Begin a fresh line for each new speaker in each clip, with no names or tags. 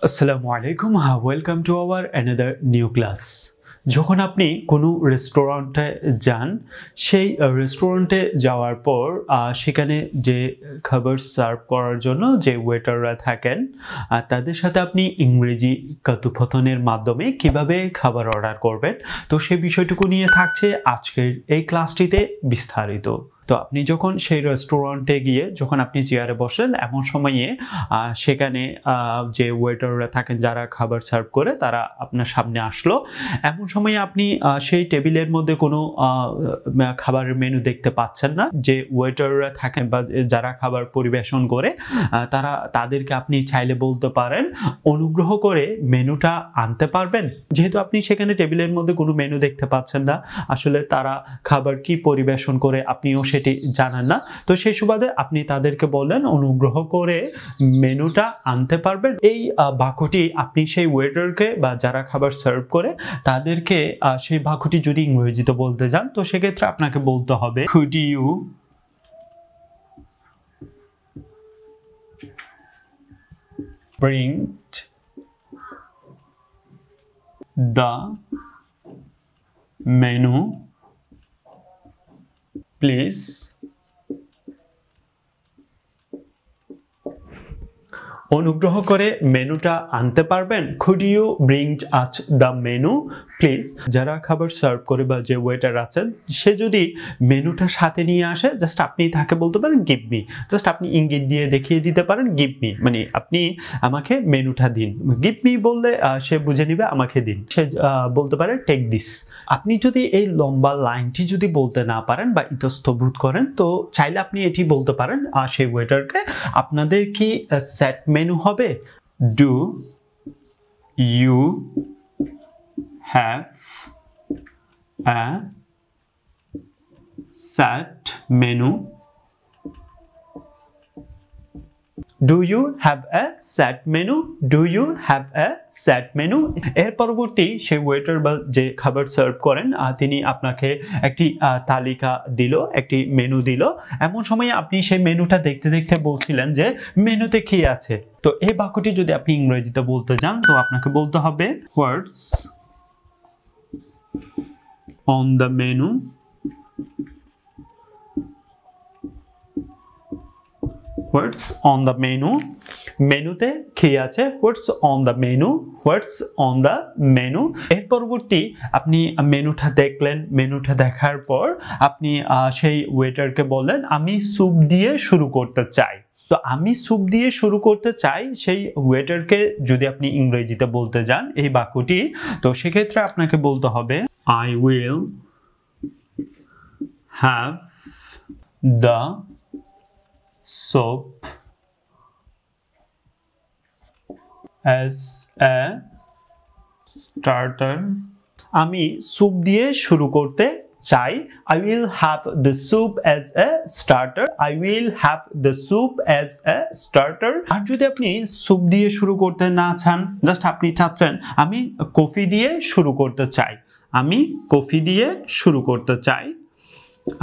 আসসালামু আলাইকুম, welcome to our another new class. যখন আপনি কোনো রেস্টুরেন্টে যান, সেই রেস্টুরেন্টে যাওয়ার পর সেখানে যে খাবার সার্ভ করার জন্য যে ওয়েটাররা থাকেন, তাদের সাথে আপনি ইংরেজি কথোপকথনের মাধ্যমে কিভাবে খাবার অর্ডার করবেন, তো সেই বিষয়টুকু নিয়ে থাকছে আজকের এই ক্লাসটিতে বিস্তারিত। তো আপনি যখন সেই রেস্টুরেন্টে গিয়ে যখন আপনি চেয়ারে বসেন, এমন সময়ে সেখানে যে ওয়েটাররা থাকেন যারা খাবার সার্ভ করে, তারা আপনার সামনে আসলো। এমন সময়ে আপনি সেই টেবিলের মধ্যে কোনো খাবারের মেনু দেখতে পাচ্ছেন না। যে ওয়েটাররা থাকেন বা যারা খাবার পরিবেশন করে, তাদেরকে আপনি চাইলে বলতে পারেন, অনুগ্রহ করে মেনুটা আনতে পারবেন। যেহেতু আপনি সেখানে টেবিলের মধ্যে কোনো মেনু দেখতে পাচ্ছেন না, আসলে তারা খাবার কি পরিবেশন করে আপনিও সেটি জানেন না, তো সেই সুবাদে আপনি তাদেরকে বললেন, অনুগ্রহ করে মেনুটা আনতে পারবেন। এই বাক্যটি আপনি সেই ওয়েটারকে বা যারা খাবার সার্ভ করে তাদেরকে সেই বাক্যটি যদি ইংরেজিতে বলতে যান, তো সেক্ষেত্রে আপনাকে বলতে হবে, could you bring the menu please? অনুগ্রহ করে মেনুটা আনতে পারবেন। Could you bring us the menu please? যারা খাবার সার্ভ করে বা যে ওয়েটার আছেন, সে যদি মেনুটা সাথে নিয়ে আসে, জাস্ট আপনি তাকে বলতে পারেন গিভ মি। জাস্ট আপনি ইঙ্গিত দিয়ে দেখিয়ে দিতে পারেন গিভ মি, মানে আপনি আমাকে মেনুটা দিন। গিভ মি বললে সে বুঝে নিবে আমাকে দিন। সে বলতে পারে টেক দিস। আপনি যদি এই লম্বা লাইনটি যদি বলতে না পারেন বা ইতস্তত করেন, তো চাইলে আপনি এটি বলতে পারেন সেই ওয়েটারকে, আপনাদের কি সেট মেনু হবে? Do you have a set menu? Do you have a set menu? Do you have a set menu? এর পরবর্তী সেই ওয়েটার বা যে খাবার সার্ভ করেন, তিনি আপনাকে একটি তালিকা দিল, একটি মেনু দিল। এমন সময় আপনি সেই মেনুটা দেখতে দেখতে বলছিলেন যে মেনুতে কি আছে। তো এই বাক্যটি যদি আপনি ইংরেজিতে বলতে যান, তো আপনাকে বলতে হবে, what's on the menu? What's on the menu? মেনুতে কি আছে? What's on the menu? What's on the menu? এর পরবর্তী আপনি মেনুটা দেখলেন। মেনুটা দেখার পর আপনি সেই ওয়েটারকে বললেন, আমি স্যুপ দিয়ে শুরু করতে চাই। তো আমি স্যুপ দিয়ে শুরু করতে চাই, সেই ওয়েটারকে যদি আপনি ইংরেজিতে বলতে যান এই বাক্যটি, তো সেক্ষেত্রে আপনাকে বলতে হবে, I will have the soup as a starter. আমি স্যুপ দিয়ে শুরু করতে চাই। I will have the soup as a starter. I will have the soup as a starter. আর যদি আপনি স্যুপ দিয়ে শুরু করতে না চান, জাস্ট আপনি চাচ্ছেন আমি কফি দিয়ে শুরু করতে চাই। আমি কফি দিয়ে শুরু করতে চাই।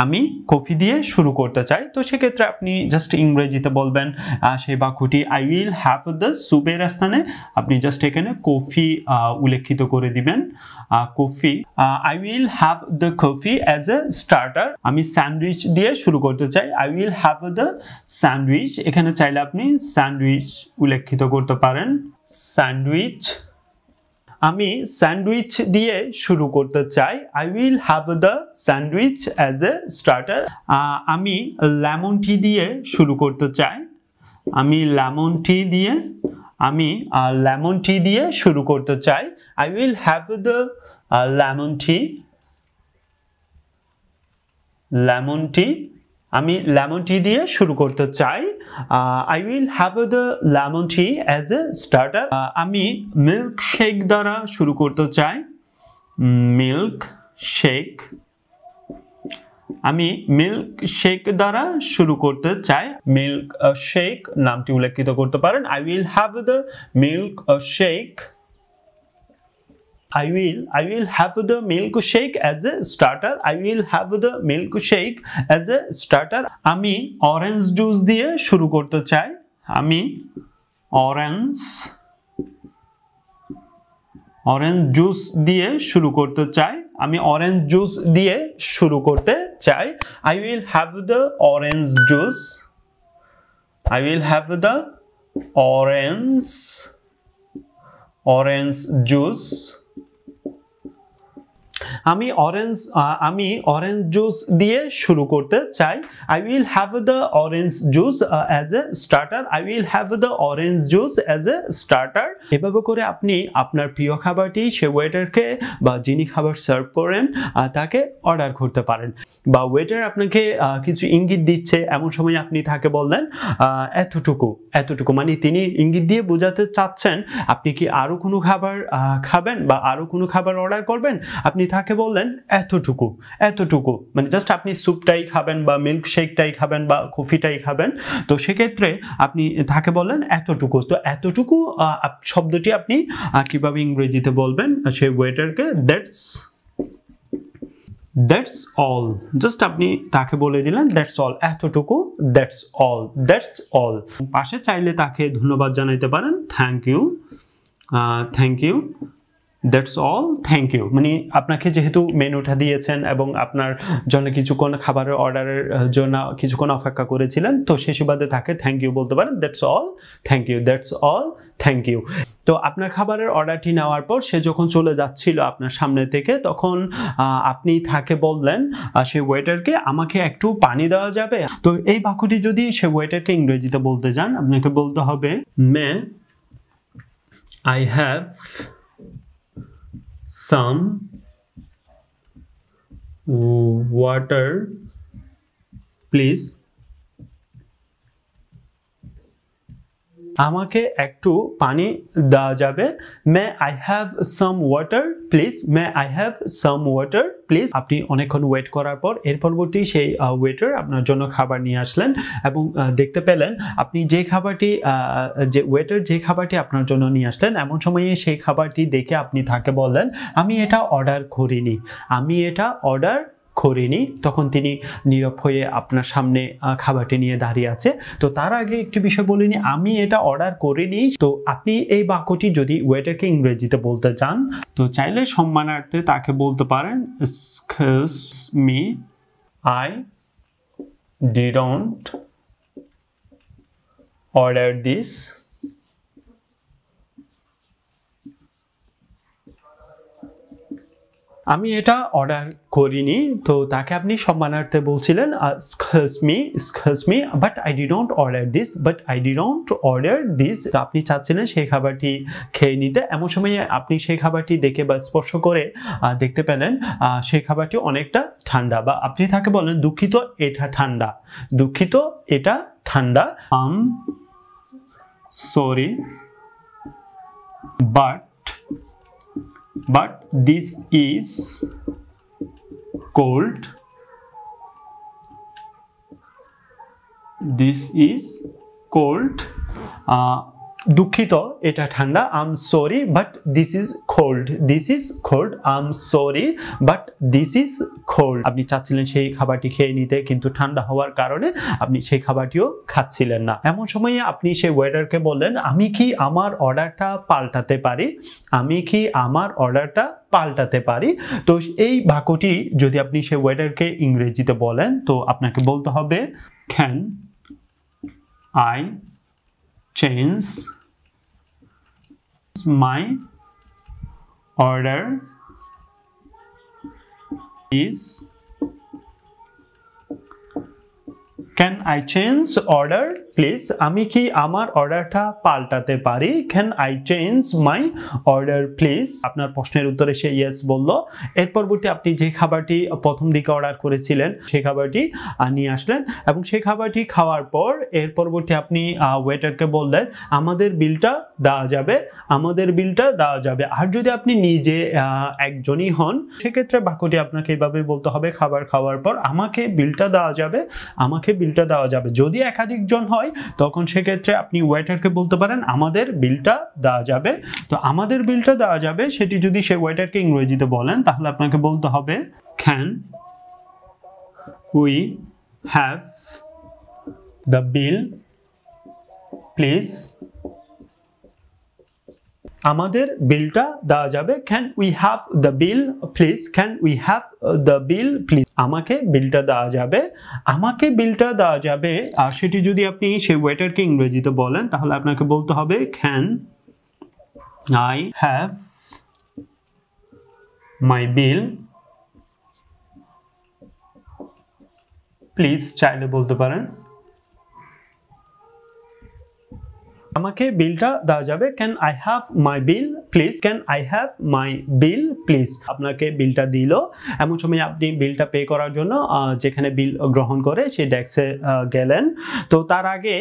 আমি কফি দিয়ে শুরু করতে চাই। তো সেক্ষেত্রে আপনি জাস্ট ইংরেজিতে বলবেন সেই বাক্যটি, আই উইল হ্যাভ দ্য স্যুপের স্থানে আপনি জাস্ট এখানে কফি উল্লেখিত করে দিবেন। Coffee, I will have the coffee as a starter. আমি স্যান্ডউইচ দিয়ে শুরু করতে চাই। I will have the sandwich. এখানে চাইলে আপনি স্যান্ডউইচ উল্লেখিত করতে পারেন। স্যান্ডউইচ, আমি স্যান্ডউইচ দিয়ে শুরু করতে চাই। I will have the sandwich as a starter. আমি লেমন টি দিয়ে শুরু করতে চাই। আমি লেমন টি দিয়ে শুরু করতে চাই। I will have the lemon tea. আমি লেমন টি দিয়ে শুরু করতে চাই। I will have the lemon tea as a starter. আমি মিল্ক শেক দ্বারা শুরু করতে চাই। Milk shake. আমি মিল্ক শেক দ্বারা শুরু করতে চাই। মিল্ক শেক নামটি উল্লেখিত করতে পারেন। I will have the milk shake. I will have the milkshake as a starter. I will have the milkshake as a starter. আমি অরেঞ্জ জুস দিয়ে শুরু করতে চাই। আমি অরেঞ্জ অরেঞ্জ জুস দিয়ে শুরু করতে চাই, আমি অরেঞ্জ জুস দিয়ে শুরু করতে চাই। I will have the orange juice. I will have the orange juice. আমি অরেঞ্জ জুস দিয়ে শুরু করতে চাই। I will have the orange juice as a starter. I will have the orange juice as a starter. এভাবে করে আপনি আপনার প্রিয় খাবারটি সে ওয়েটারকে বা যিনি খাবার সার্ভ করেন তাকে অর্ডার করতে পারেন। বা ওয়েটার আপনাকে কিছু ইঙ্গিত দিচ্ছে, এমন সময় আপনি তাকে বললেন এতটুকু, মানে তিনি ইঙ্গিত দিয়ে বোঝাতে চাচ্ছেন আপনি কি আরো কোনো খাবার খাবেন বা আরো কোনো খাবার অর্ডার করবেন, আপনি তাকে বললেন এতটুকু, মানে জাস্ট আপনি স্যুপটাই খাবেন বা মিল্ক শেকটাই খাবেন বা কফিটাই খাবেন, তো সেক্ষেত্রে আপনি তাকে বললেন এতটুকু। তো এতটুকু শব্দটি আপনি কিভাবে ইংরেজিতে বলবেন সেই ওয়েটারকে? That's all. জাস্ট আপনি তাকে বলে দিলেন দ্যাটস অল, এতটুকু, দ্যাটস অল। পাশে চাইলে তাকে ধন্যবাদ জানাইতে পারেন, thank you, that's all, thank you. মানে আপনাকে যেহেতু মেনুটা দিয়েছেন এবং আপনার জন্য কিছুক্ষণ খাবারের অর্ডারের জন্য কিছুক্ষণ অপেক্ষা করেছিলেন, তো সে সুবাদে তাকে থ্যাংক ইউ বলতে পারেন, দ্যাটস অল, থ্যাংক ইউ। তো আপনার খাবারের অর্ডারটি নেওয়ার পর সে যখন চলে যাচ্ছিল আপনার সামনে থেকে, তখন আপনি তাকে বললেন সেই ওয়েটারকে আমাকে একটু পানি দেওয়া যাবে। তো এই বাক্যটি যদি সে ওয়েটারকে ইংরেজিতে বলতে যান, আপনাকে বলতে হবে may I have some water please. আমাকে একটু পানি দেওয়া যাবে। May I have some water please. আপনি অনেকক্ষণ ওয়েট করার পর এর পরবর্তী সেই ওয়েটার আপনার জন্য খাবার নিয়ে আসলেন এবং দেখতে পেলেন আপনি যে খাবারটি আপনার জন্য নিয়ে আসলেন, এমন সময়ে সেই খাবারটি দেখে আপনি তাকে বললেন আমি এটা অর্ডার করিনি। তখন তিনি নীরব হয়ে আপনার সামনে খাবারটি নিয়ে দাঁড়িয়ে আছে। তো তার আগে একটি বিষয় বলিনি, আমি এটা অর্ডার করিনি। তো আপনি এই বাক্যটি যদি ওয়েটারকে ইংরেজিতে বলতে চান, তো চাইলে সম্মানার্থে তাকে বলতে পারেন excuse me, I didn't order this. আমি এটা অর্ডার করিনি। তো তাকে আপনি সম্মানার্থে বলছিলেন excuse me but I didn't order this. তো আপনি চাচ্ছিলেন সেই খাবারটি খেয়ে নিতে, এমন সময় আপনি সেই খাবারটি দেখে বা স্পর্শ করে দেখতে পেলেন সেই খাবারটি অনেকটা ঠান্ডা, বা আপনি তাকে বলেন দুঃখিত এটা ঠান্ডা। Sorry but this is cold. দুঃখিত এটা ঠান্ডা। I am sorry but this is cold. আপনি চাচ্ছিলেন সেই খাবারটি খেয়ে নিতে, কিন্তু ঠান্ডা হওয়ার কারণে আপনি সেই খাবারটিও খাচ্ছিলেন না। এমন সময়ে আপনি সেই ওয়েটারকে বললেন আমি কি আমার অর্ডারটা পাল্টাতে পারি। তো এই বাক্যটি যদি আপনি সেই ওয়েটারকে ইংরেজিতে বলেন, তো আপনাকে বলতে হবে can I change my order please? Can I change order please? আমি কি আমার অর্ডারটা পাল্টাতে পারি? Can I change my order please? আপনার প্রশ্নের উত্তরে সে ইয়েস বলল। এর পরবর্তী আপনি যে খাবারটি প্রথম দিকে অর্ডার করেছিলেন সেই খাবারটি নিয়ে আসলেন এবং সেই খাবারটি খাওয়ার পর এর পরবর্তী আপনি ওয়েটারকে বললেন আমাদের বিলটা দেওয়া যাবে। আর যদি আপনি নিজে একজনই হন, সেক্ষেত্রে বাক্যটি আপনাকে এইভাবে বলতে হবে খাবার খাওয়ার পর আমাকে বিলটা দেওয়া যাবে। যদি একাধিক জন হয় তখন সেক্ষেত্রে আপনি ওয়েটারকে বলতে পারেন আমাদের বিলটা দেওয়া যাবে। তো আমাদের বিলটা দেওয়া যাবে সেটি যদি সে ওয়েটারকে ইংরেজিতে বলেন, তাহলে আপনাকে বলতে হবে can we have the bill please? আমাদের বিলটা দেওয়া যাবে, can we have the bill please, can we have the bill please. আমাকে বিলটা দেওয়া যাবে, আমাকে বিলটা দেওয়া যাবে। আর সেটি যদি আপনি সেই ওয়েটারকে ইংরেজিতে বলেন তাহলে আপনাকে বলতে হবে can I have my bill please, চাইলে বলতে পারেন। আমাকে বিলটা দেওয়া যাবে, can I have my bill please, can I have my bill please. আপনাকে বিলটা দিল, এমন সময় আপনি বিলটা পে করার জন্য যেখানে বিল গ্রহণ করে সেই ডেস্কে গেলেন। তো তার আগে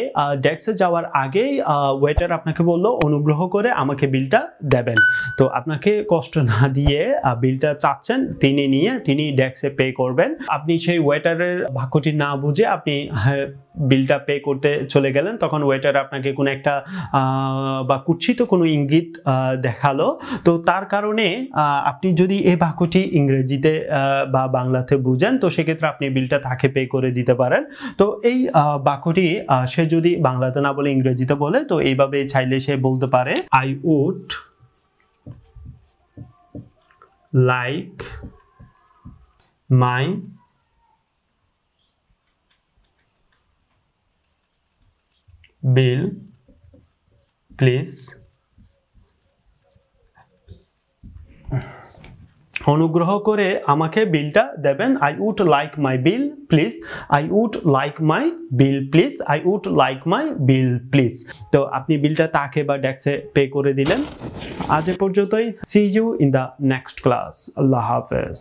ডেস্কে যাওয়ার আগেই ওয়েটার আপনাকে বলল অনুগ্রহ করে আমাকে বিলটা দেবেন। তো আপনাকে কষ্ট না দিয়ে বিলটা চাচ্ছেন তিনি ডেস্কে পে করবেন। আপনি সেই ওয়েটারের বাক্যটি না বুঝে আপনি বিলটা পে করতে চলে গেলেন, তখন ওয়েটার আপনাকে কোনো একটা বা কুৎসিত কোনো ইঙ্গিত দেখালো। তো তার কারণে আপনি যদি এই বাক্যটি ইংরেজিতে বা বাংলাতে বুঝেন তো সেক্ষেত্রে আপনি বিলটা তাকে পে করে দিতে পারেন। তো এই বাক্যটি সে যদি বাংলাতে না বলে ইংরেজিতে বলে তো এইভাবে চাইলে সে বলতে পারে, I would like my bill please. অনুগ্রহ করে আমাকে বিলটা দেবেন। I would like my bill please, I would like my bill please, I would like my bill please. তো আপনি বিলটা তাকে বা ডেস্কে পে করে দিলেন। আজ এ পর্যন্তই। See you in the next class. আল্লাহ হাফেজ।